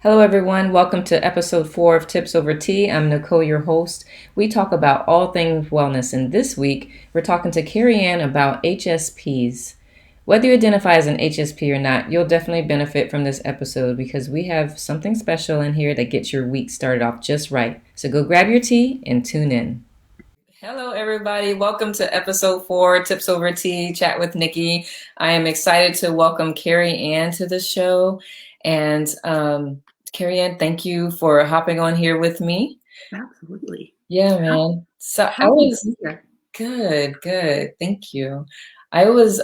Hello, everyone. Welcome to episode 4 of Tips Over Tea. I'm Nicole, your host. We talk about all things wellness, and this week we're talking to Carrie Ann about HSPs. Whether you identify as an HSP or not, you'll definitely benefit from this episode because we have something special in here that gets your week started off just right. So go grab your tea and tune in. Hello, everybody. Welcome to episode 4, Tips Over Tea, Chat with Nikki. I am excited to welcome Carrie Ann to the show. And Carrie Ann, thank you for hopping on here with me. Absolutely. Yeah, man. So I Happy to was be here. good. Thank you. I was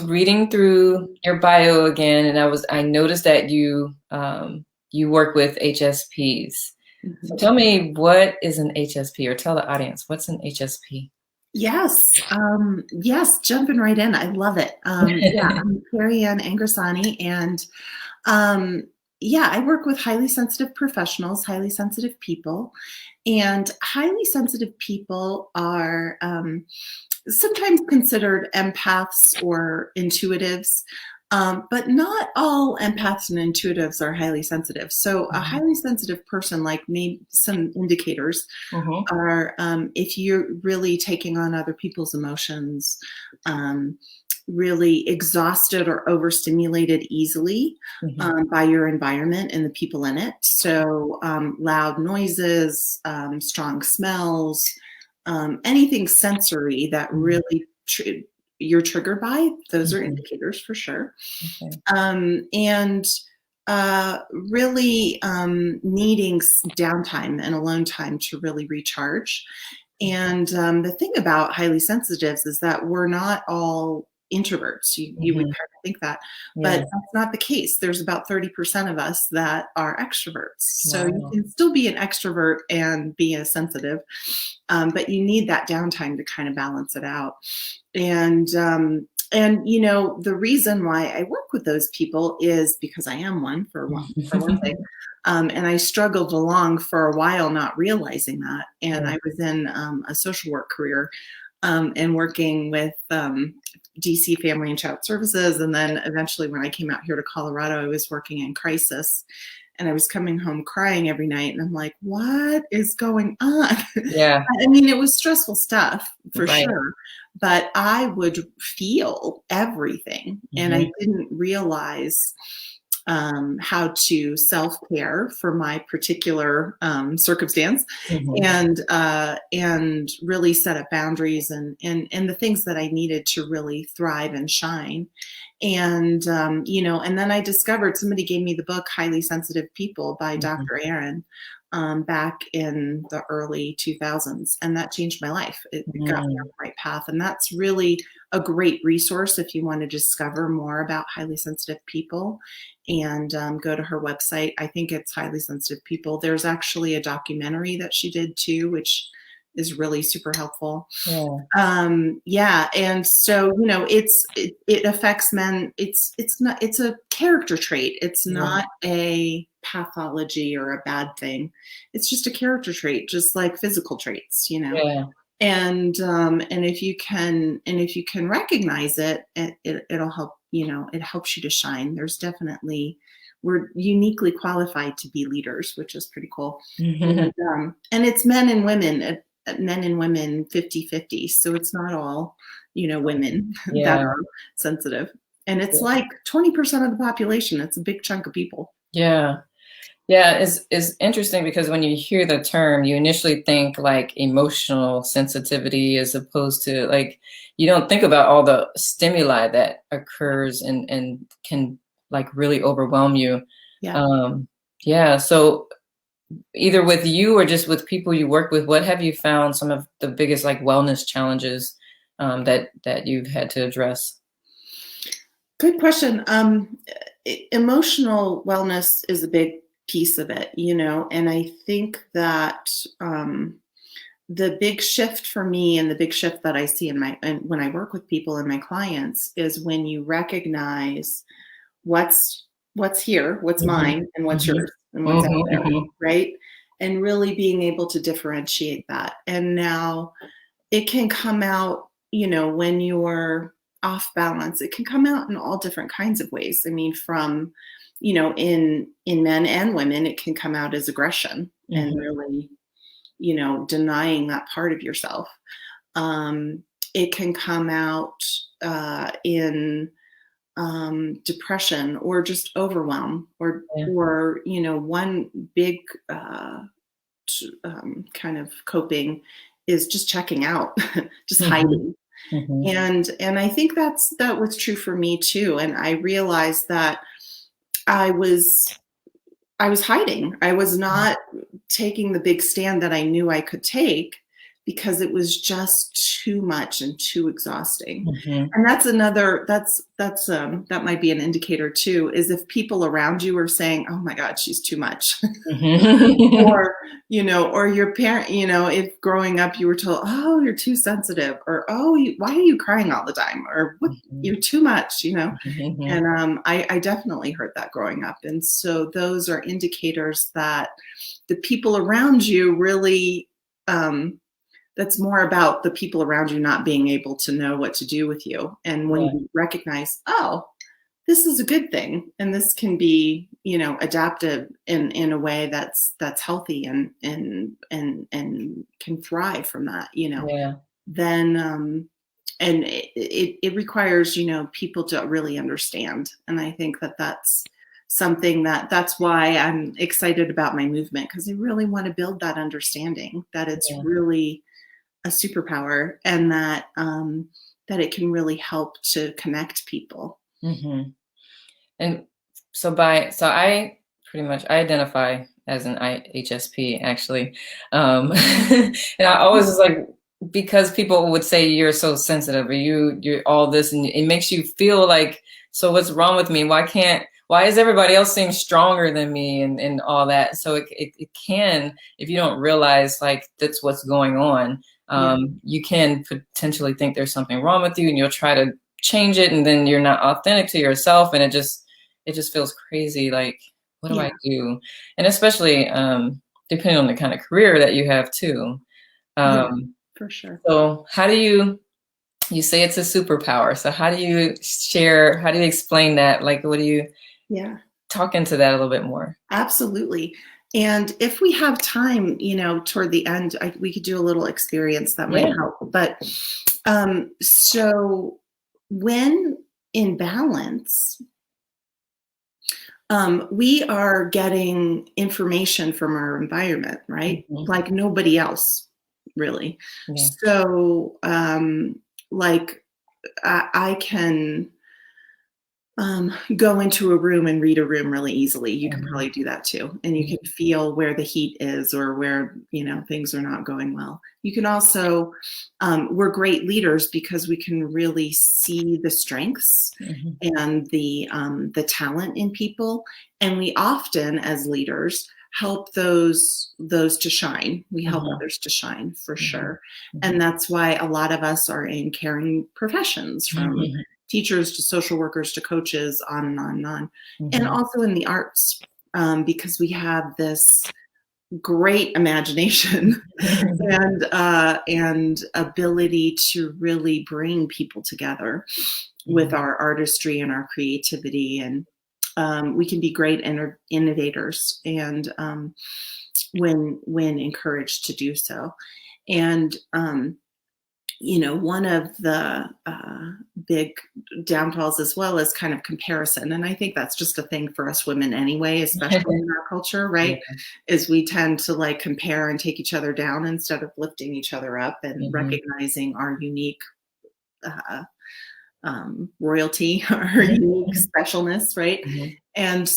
reading through your bio again, and I noticed that you work with HSPs. So Mhm. tell me, what is an HSP, or tell the audience, what's an HSP? Yes, jumping right in. I love it. I'm Carrie Ann Angrisani, and um, I work with highly sensitive professionals, highly sensitive people, and highly sensitive people are sometimes considered empaths or intuitives, but not all empaths and intuitives are highly sensitive. So a Mhm. highly sensitive person, like maybe some indicators, Mhm. are if you're really taking on other people's emotions, um, really exhausted or overstimulated easily Mhm. by your environment and the people in it. So loud noises, strong smells, anything sensory that Mhm. really you're triggered by, those are Mhm. indicators for sure. Okay. And really needing downtime and alone time to really recharge. And the thing about highly sensitives is that we're not all introverts. You would Mhm. kind of think that, but Yeah. that's not the case. There's about 30% of us that are extroverts. So you Wow. can still be an extrovert and be a sensitive, but you need that downtime to kind of balance it out. And the reason why I work with those people is because I am one, for one thing. And I struggled along for a while not realizing that. And Yeah. I was in a social work career, and working with DC Family and Child Services. And then eventually, when I came out here to Colorado, I was working in crisis. And I was coming home crying every night. And I'm like, what is going on? Yeah. I mean, it was stressful stuff for Right. sure, but I would feel everything. And I Mhm. didn't realize how to self-care for my particular circumstance, Mhm. and really set up boundaries and the things that I needed to really thrive and shine. And and then I discovered, somebody gave me the book Highly Sensitive People by Mhm. Dr. Aaron, back in the early 2000s, and that changed my life. It got me on Mm. the right path, and that's really a great resource if you want to discover more about highly sensitive people. And go to her website. I think it's Highly Sensitive People. There's actually a documentary that she did too, which is really super helpful. Yeah. And so it affects men. It's a character trait. It's Yeah. not a pathology or a bad thing. It's just a character trait, just like physical traits. Yeah. And if you can recognize it, it'll help. It helps you to shine. There's definitely, we're uniquely qualified to be leaders, which is pretty cool. And it's men and women 50-50. So it's not all, women that Yeah. are sensitive. And it's like 20% of the population. It's a big chunk of people. Yeah. Yeah. It's interesting because when you hear the term, you initially think like emotional sensitivity, as opposed to, like, you don't think about all the stimuli that occurs and can, like, really overwhelm you. Yeah. Um, yeah. So either with you or just with people you work with, what have you found some of the biggest, like, wellness challenges that you've had to address? Good question. Emotional wellness is a big piece of it, and I think that the big shift for me, and the big shift that I see and when I work with people and my clients, is when you recognize what's here, what's Mhm, mine, and what's mhm, yours, and what's out mhm, there, mhm. right? And really being able to differentiate that. And now it can come out, when you're off balance. It can come out in all different kinds of ways. I mean, from in men and women, it can come out as aggression and really, denying that part of yourself. It can come out in depression or just overwhelm Yeah. or one big kind of coping is just checking out, just Mhm. hiding. Mhm. And I think that was true for me too. And I realized that I was I was hiding. I was not taking the big stand that I knew I could take because it was just too much and too exhausting. Mhm. And that might be an indicator too, is if people around you are saying, "Oh my God, she's too much." Mhm. Or, or your parent, if growing up you were told, "Oh, you're too sensitive," or, "Oh, why are you crying all the time?" Or, "What, Mhm. you're too much." Mhm. And I definitely heard that growing up. And so those are indicators that the people around you really, that's more about the people around you not being able to know what to do with you. And when Yeah. you recognize, oh, this is a good thing, and this can be, adaptive in a way that's healthy and can thrive from that, Yeah. then and it requires people to really understand. And I think that's something that's why I'm excited about my movement, because I really want to build that understanding that it's Yeah. really a superpower, and that it can really help to connect people. Mhm. And so I pretty much I identify as an HSP actually. And I always was like, because people would say you're so sensitive or you're all this, and it makes you feel like, so what's wrong with me? Why is everybody else seem stronger than me and all that? So it can, if you don't realize like that's what's going on, Yeah. you can potentially think there's something wrong with you and you'll try to change it, and then you're not authentic to yourself, and it just feels crazy. Like, what do Yeah. I do? And especially depending on the kind of career that you have too. Yeah, Um, for sure. so how do you say it's a superpower? So how do you explain that? Like, what do you Yeah, talk into that a little bit more? absolutely. And if we have time, toward the end, we could do a little experience that might Yeah. help. But so when in balance, we are getting information from our environment, right? Hmm. Like nobody else, really. Yeah. So, like, I can go into a room and read a room really easily. You can Hmm. probably do that too. And you can feel where the heat is or where, things are not going well. You can also, we're great leaders because we can really see the strengths Hmm. and the talent in people. And we often, as leaders, help those to shine. We help Hmm. others to shine for Hmm. sure. And that's why a lot of us are in caring professions, from Hmm. teachers to social workers to coaches, on and on and on. And Hmm. also in the arts, because we have this great imagination and ability to really bring people together with Hmm. our artistry and our creativity. And we can be great innovators, and when encouraged to do so. And one of the big downfalls as well is kind of comparison. And I think that's just a thing for us women anyway, especially in our culture, right? Yeah. Is we tend to like compare and take each other down instead of lifting each other up and Hmm. recognizing our unique uh, royalty, our unique specialness, right? Hmm. And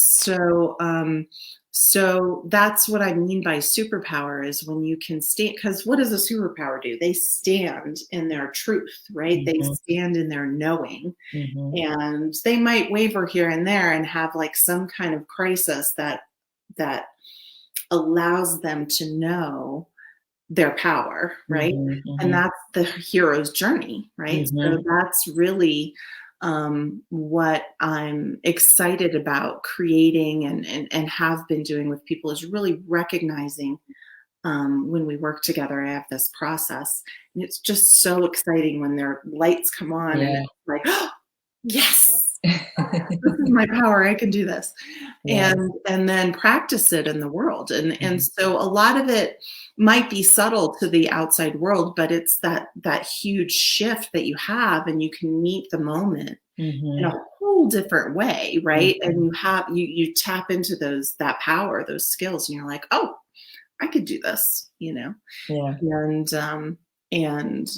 so that's what I mean by superpower, is when you can stand, because what does a superpower do? They stand in their truth, right? They Hmm. stand in their knowing, Hmm. and they might waver here and there and have like some kind of crisis that allows them to know their power, right? Hmm. And Hmm. that's the hero's journey, right? So Hmm. that's really what I'm excited about creating and have been doing with people, is really recognizing, when we work together. I have this process, and it's just so exciting when their lights come on and Yeah. it's like, yes, this is my power. I can do this. Yeah. And then practice it in the world. And Mhm. so a lot of it might be subtle to the outside world, but it's that huge shift that you have, and you can meet the moment in a Mhm. whole different way, right? And Mhm. you tap into that power, those skills, and you're like, oh, I could do this, you know. Yeah. And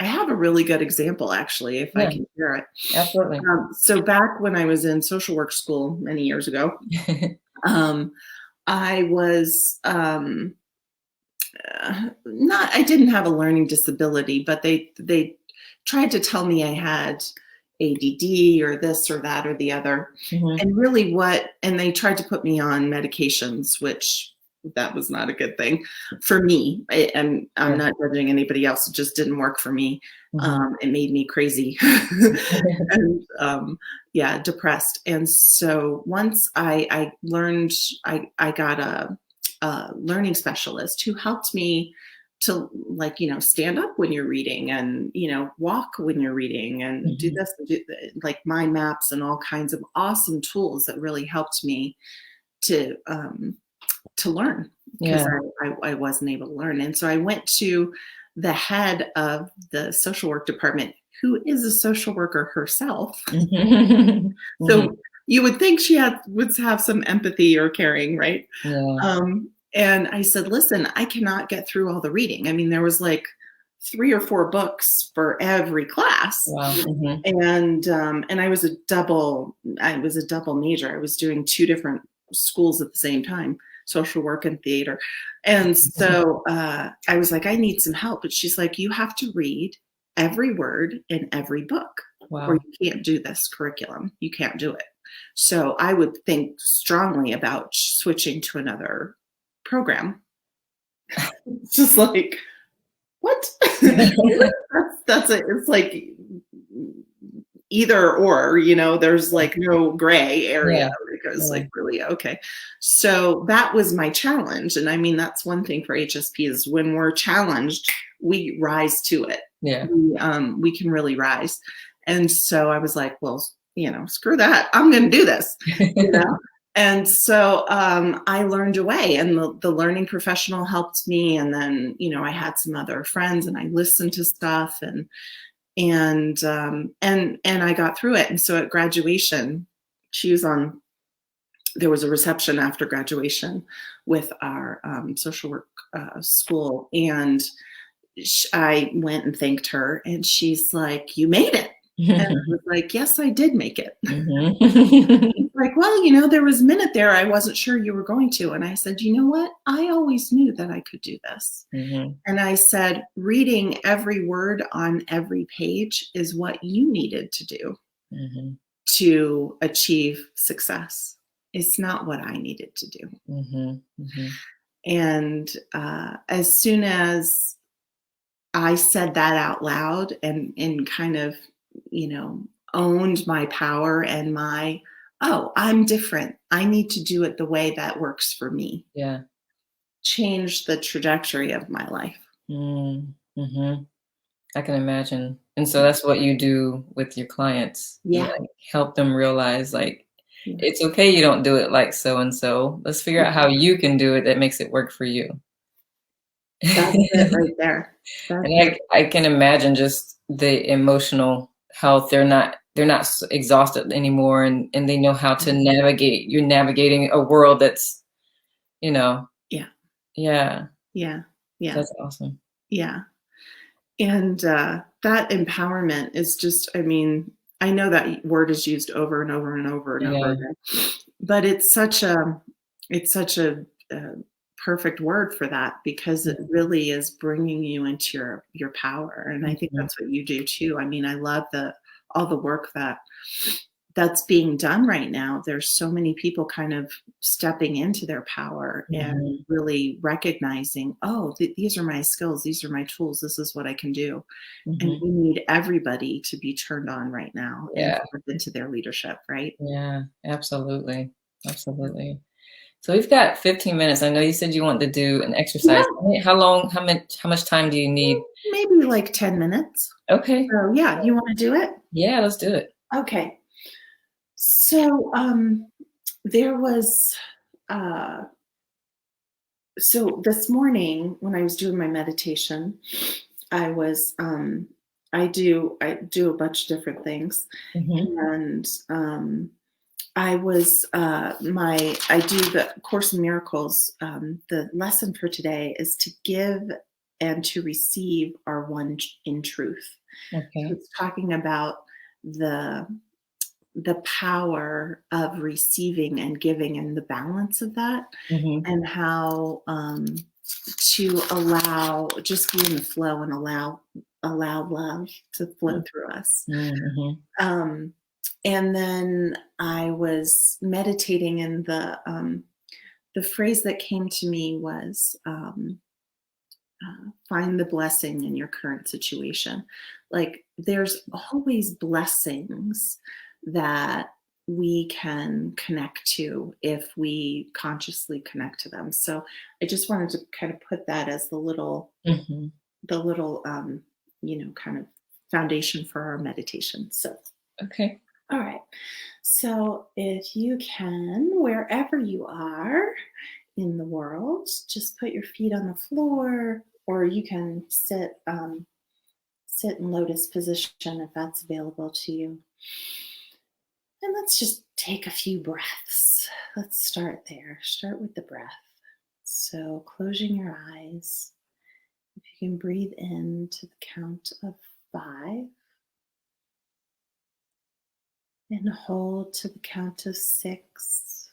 I have a really good example, actually, if I Yeah. can share it. Absolutely. So back when I was in social work school many years ago, um, I was not. I didn't have a learning disability, but they tried to tell me I had ADD or this or that or the other, Mhm. and really and they tried to put me on medications, which that was not a good thing for me. I'm Yeah. not judging anybody else. It just didn't work for me. Mhm. It made me crazy and yeah, depressed. And so once I learned, I got a learning specialist who helped me to, like, stand up when you're reading, and walk when you're reading, and do Mhm. this and like mind maps and all kinds of awesome tools that really helped me to um, to learn, because Yeah. I wasn't able to learn. And so I went to the head of the social work department, who is a social worker herself. Mhm. Mhm. So you would think would have some empathy or caring, right? Yeah. And I said, listen, I cannot get through all the reading. I mean, there was like 3 or 4 books for every class. Wow. Mhm. And I was a double major. I was doing 2 different schools at the same time, social work and theater. And so I was like, I need some help. But she's like, you have to read every word in every book, or Wow. you can't do this curriculum. You can't do it. So I would think strongly about switching to another program. It's just like, what? That's it. It's like either or, there's like no gray area, Yeah. because Yeah. like, really, okay. So that was my challenge. And I mean, that's one thing for HSP, is when we're challenged, we rise to it. Yeah. We can really rise. And so I was like, well, screw that. I'm going to do this, you know? And so I learned away, and the learning professional helped me. And then, I had some other friends, and I listened to stuff, and I got through it. And so at graduation, she was on. There was a reception after graduation with our social work school, and I went and thanked her, and she's like, "You made it." And I was like, "Yes, I did make it." Mhm. Like, well, there was a minute there I wasn't sure you were going to. And I said, you know what? I always knew that I could do this. Mhm. And I said, reading every word on every page is what you needed to do Mhm. to achieve success. It's not what I needed to do. Mhm. Mhm. And as soon as I said that out loud, and kind of, you know, owned my power and oh, I'm different. I need to do it the way that works for me. Yeah. Changed the trajectory of my life. Mm. Mhm. I can imagine. And so that's what you do with your clients. You, Yeah. like, help them realize, like, Yeah. it's okay you don't do it like so and so. Let's figure out how you can do it that makes it work for you. That's it right there. That's And it. I can imagine just the emotional health. They're not exhausted anymore, and they know how to navigate. You're navigating a world that's, you know, Yeah. yeah, Yeah. Yeah. that's awesome. Yeah. And that empowerment is just, I mean, I know that word is used over and over and over and over Yeah. again, but it's such a perfect word for that, because it really is bringing you into your power. And I think Mhm. that's what you do too. I mean, I love all the work that's being done right now. There's so many people kind of stepping into their power and Mhm. really recognizing, oh, these are my skills, these are my tools, this is what I can do. And Mhm. we need everybody to be turned on right now and Yeah. step into their leadership, right? Yeah, absolutely. Absolutely. So we've got 15 minutes. I know you said you wanted to do an Yeah, exercise. How much time do you need? maybe like 10 minutes. Okay. So yeah, you want to do it? Yeah, let's do it. Okay. So, there was, uh, so this morning when I was doing my meditation, I was, I do a bunch of different things, Hmm. and I do the Course in Miracles. The lesson for today is to give and to receive are one in truth. So Okay. it's talking about the the power of receiving and giving and the balance of that, Hmm. and how to allow, just be in the flow and allow love to flow through us. Hmm. Um, and then I was meditating, and the phrase that came to me was, find the blessing in your current situation. Like, there's always blessings that we can connect to if we consciously connect to them. So I just wanted to kind of put that as Hmm. the little, kind of foundation for our meditation. So, Okay. all right. So if you can, wherever you are in the world, just put your feet on the floor, or you can sit in lotus position if that's available to you. And let's just take a few breaths. Let's start there. Start with the breath. So closing your eyes, if you can breathe in to the count of 5 and hold to the count of 6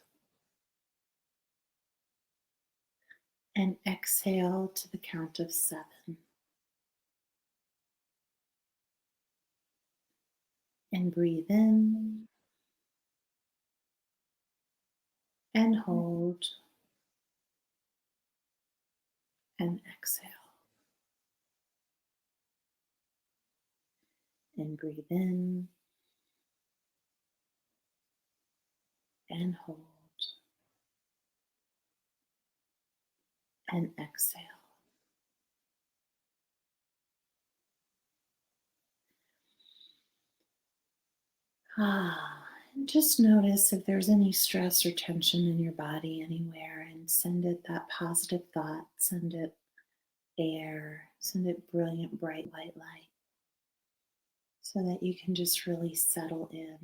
and exhale to the count of 7. And breathe in and hold and exhale. And breathe in and hold and exhale. And just notice if there's any stress or tension in your body anywhere, and send it that positive thought, send it air, send it brilliant, bright, white light, so that you can just really settle in.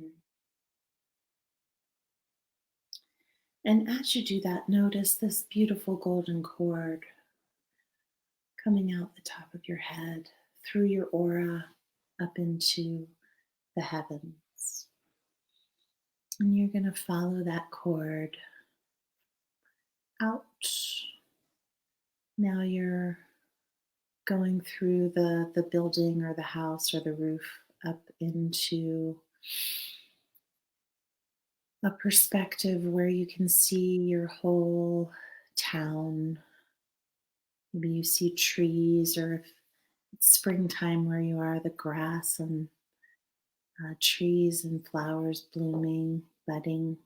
And as you do that, notice this beautiful golden cord coming out the top of your head, through your aura, up into the heavens. And you're going to follow that cord out. Now you're going through the building or the house or the roof, up into a perspective where you can see your whole town. Maybe you see trees, or if it's springtime where you are, the grass and trees and flowers blooming, budding.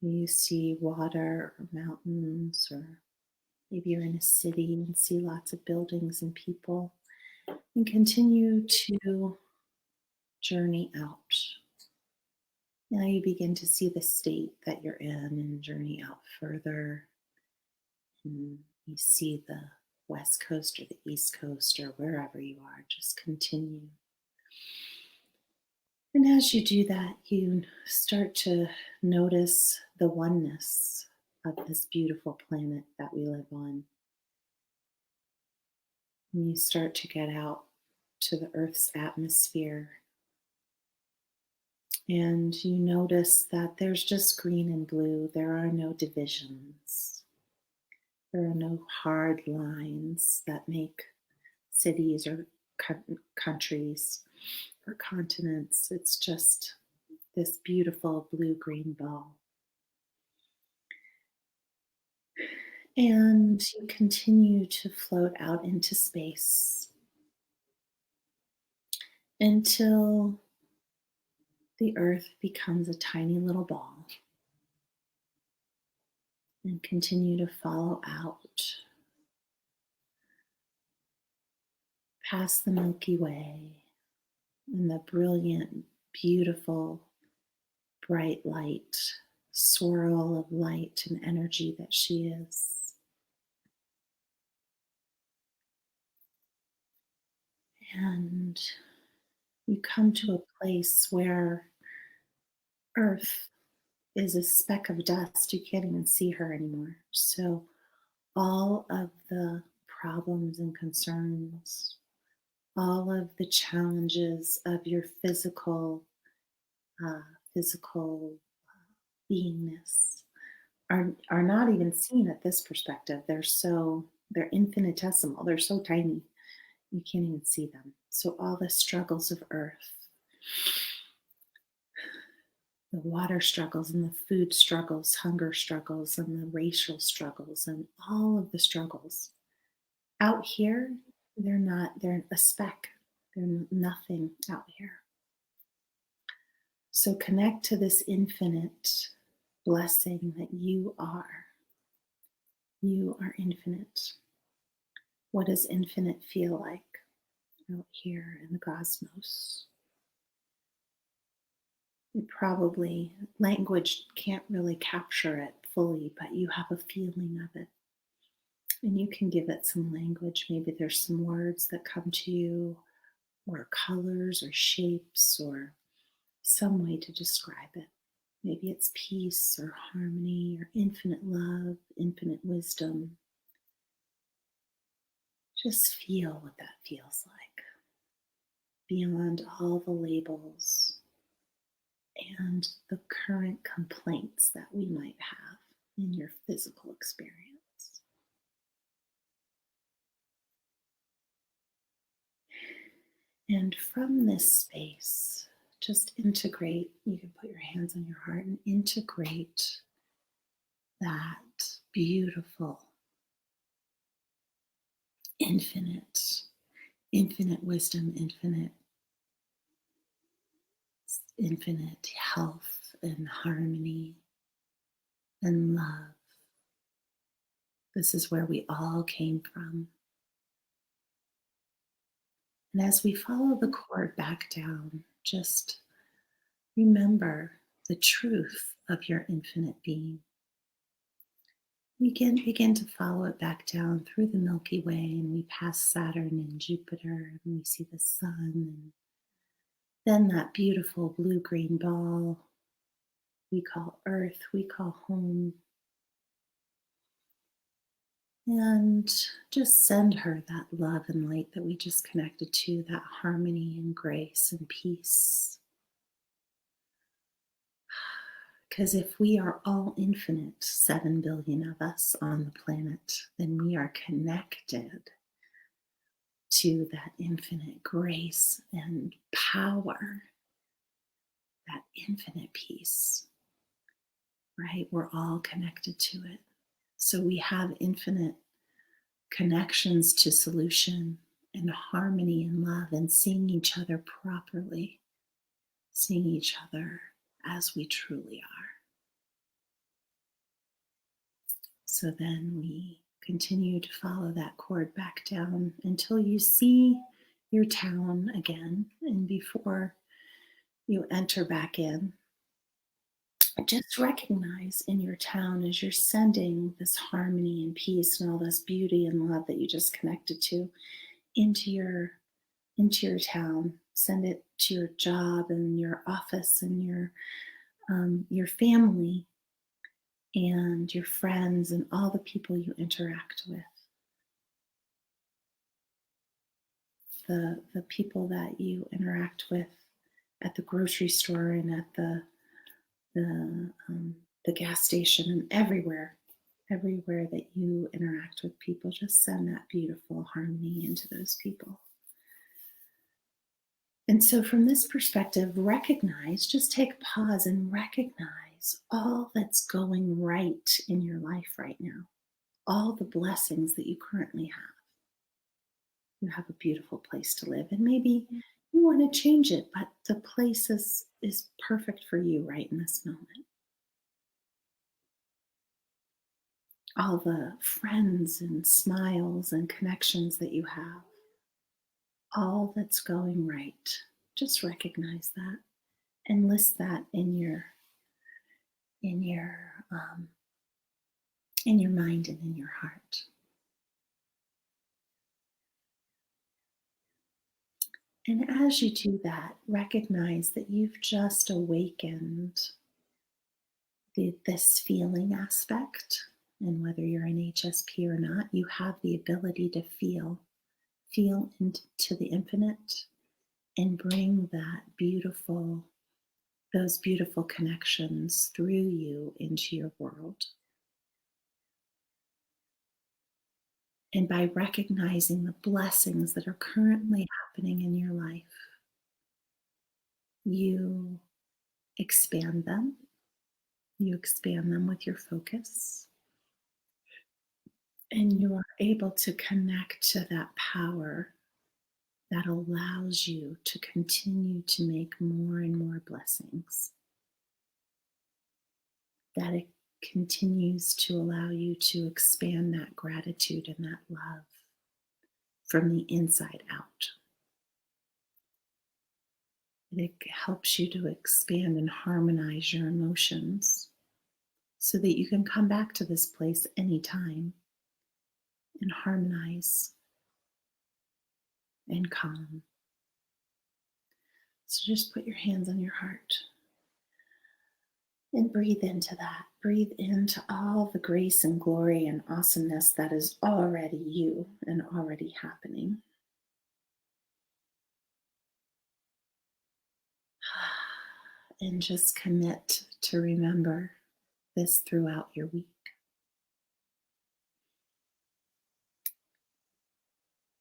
You see water or mountains, or maybe you're in a city and see lots of buildings and people, and continue to journey out. Now you begin to see the state that you're in and journey out further. And you see the West Coast or the East Coast or wherever you are. Just continue. And as you do that, you start to notice the oneness of this beautiful planet that we live on. And you start to get out to the Earth's atmosphere. And you notice that there's just green and blue. There are no divisions. There are no hard lines that make cities or countries or continents. It's just this beautiful blue-green ball. And you continue to float out into space until the earth becomes a tiny little ball, and continue to follow out past the Milky Way, and the brilliant, beautiful, bright light, swirl of light and energy that she is. And you come to a place where Earth is a speck of dust. You can't even see her anymore. So all of the problems and concerns, all of the challenges of your uh, physical beingness are not even seen at this perspective. They're infinitesimal. They're so tiny. You can't even see them. So all the struggles of Earth, the water struggles and the food struggles, hunger struggles and the racial struggles and all of the struggles out here, they're a speck. They're nothing out here. So connect to this infinite blessing that you are. You are infinite. What does infinite feel like out here in the cosmos? It probably, language can't really capture it fully, but you have a feeling of it. And you can give it some language. Maybe there's some words that come to you, or colors, or shapes, or some way to describe it. Maybe it's peace, or harmony, or infinite love, infinite wisdom. Just feel what that feels like beyond all the labels and the current complaints that we might have in your physical experience. And from this space, just integrate. You can put your hands on your heart and integrate that beautiful, infinite wisdom, infinite health and harmony and love. This is where we all came from. And as we follow the cord back down, just remember the truth of your infinite being. We can begin to follow it back down through the Milky Way, and we pass Saturn and Jupiter, and we see the sun, and then that beautiful blue-green ball we call Earth, we call home. And just send her that love and light that we just connected to, that harmony and grace and peace. Because if we are all infinite, 7 billion of us on the planet, then we are connected to that infinite grace and power, that infinite peace, right? We're all connected to it. So we have infinite connections to solution and harmony and love and seeing each other properly, seeing each other as we truly are. So then we continue to follow that cord back down until you see your town again. And before you enter back in, just recognize in your town as you're sending this harmony and peace and all this beauty and love that you just connected to into your town. Send it to your job and your office and your family and your friends and all the people you interact with. The people that you interact with at the grocery store and at the gas station and everywhere that you interact with people, just send that beautiful harmony into those people. And so from this perspective, just take a pause and recognize all that's going right in your life right now, all the blessings that you currently have. You have a beautiful place to live, and maybe you want to change it, but the place is perfect for you right in this moment. All the friends and smiles and connections that you have, all that's going right. Just recognize that and list that in your um, in your mind and in your heart. And as you do that, recognize that you've just awakened this feeling aspect. And whether you're an HSP or not, you have the ability to feel into the infinite and bring those beautiful connections through you into your world. And by recognizing the blessings that are currently happening in your life, you expand them. You expand them with your focus. And you are able to connect to that power that allows you to continue to make more and more blessings. That it continues to allow you to expand that gratitude and that love from the inside out. It helps you to expand and harmonize your emotions so that you can come back to this place anytime and harmonize and calm. So just put your hands on your heart and breathe into that. Breathe into all the grace and glory and awesomeness that is already you and already happening. And just commit to remember this throughout your week.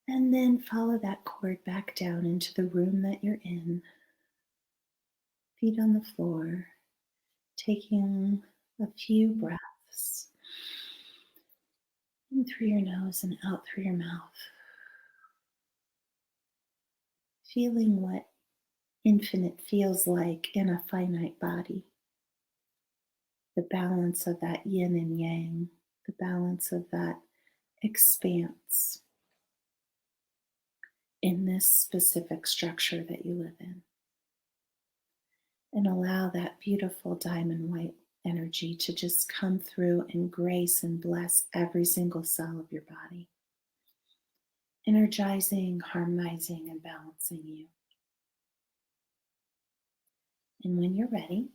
And then follow that cord back down into the room that you're in. Feet on the floor, taking a few breaths in through your nose and out through your mouth. Feeling what infinite feels like in a finite body. The balance of that yin and yang, the balance of that expanse in this specific structure that you live in. And allow that beautiful diamond white energy to just come through and grace and bless every single cell of your body. Energizing, harmonizing, and balancing you. And when you're ready,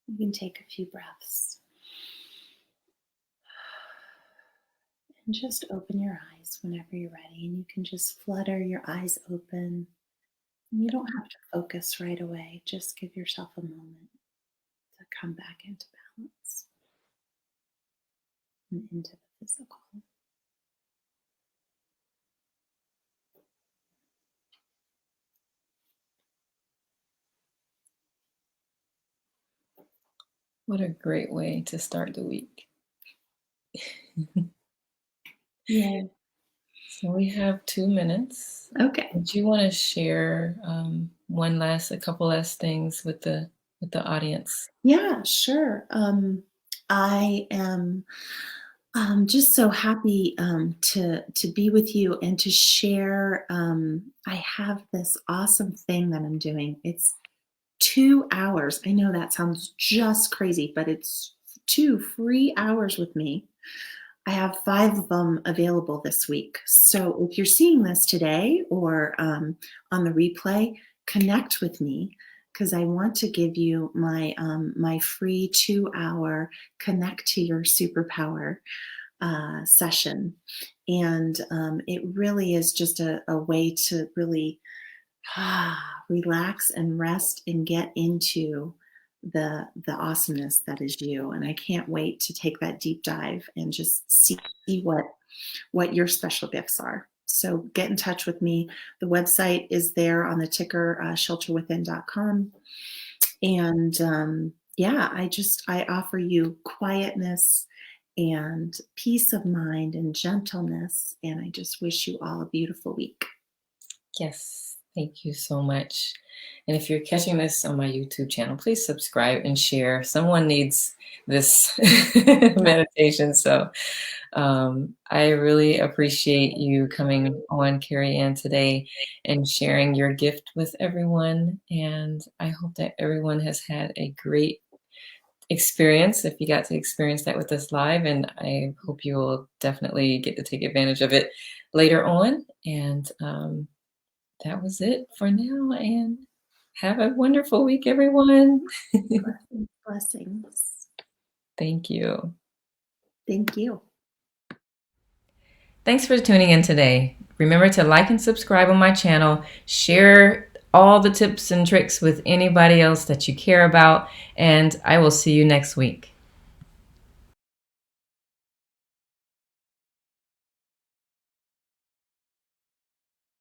you can take a few breaths. And just open your eyes whenever you're ready. And you can just flutter your eyes open. And you don't have to focus right away. Just give yourself a moment to come back into balance and into the physical. What a great way to start the week. Yeah. So we have 2 minutes. Okay. Do you want to share a couple last things with the audience? Yeah, sure. I am just so happy to be with you and to share. I have this awesome thing that I'm doing. It's 2 hours. I know that sounds just crazy, but it's 2 free hours with me. I have 5 of them available this week. So if you're seeing this today or on the replay, connect with me because I want to give you my free 2-hour Connect to Your Superpower session. And it really is just a way to really relax and rest and get into the awesomeness that is you. And I can't wait to take that deep dive and just see what your special gifts are. So get in touch with me. The website is there on the ticker, shelterwithin.com. And I offer you quietness and peace of mind and gentleness. And I just wish you all a beautiful week. Yes. Thank you so much. And if you're catching this on my YouTube channel, please subscribe and share. Someone needs this meditation. So I really appreciate you coming on, Carrie Ann, today and sharing your gift with everyone. And I hope that everyone has had a great experience if you got to experience that with us live. And I hope you will definitely get to take advantage of it later on. And that was it for now. And have a wonderful week, everyone. Blessings. Thank you. Thank you. Thanks for tuning in today. Remember to like and subscribe on my channel, share all the tips and tricks with anybody else that you care about, and I will see you next week.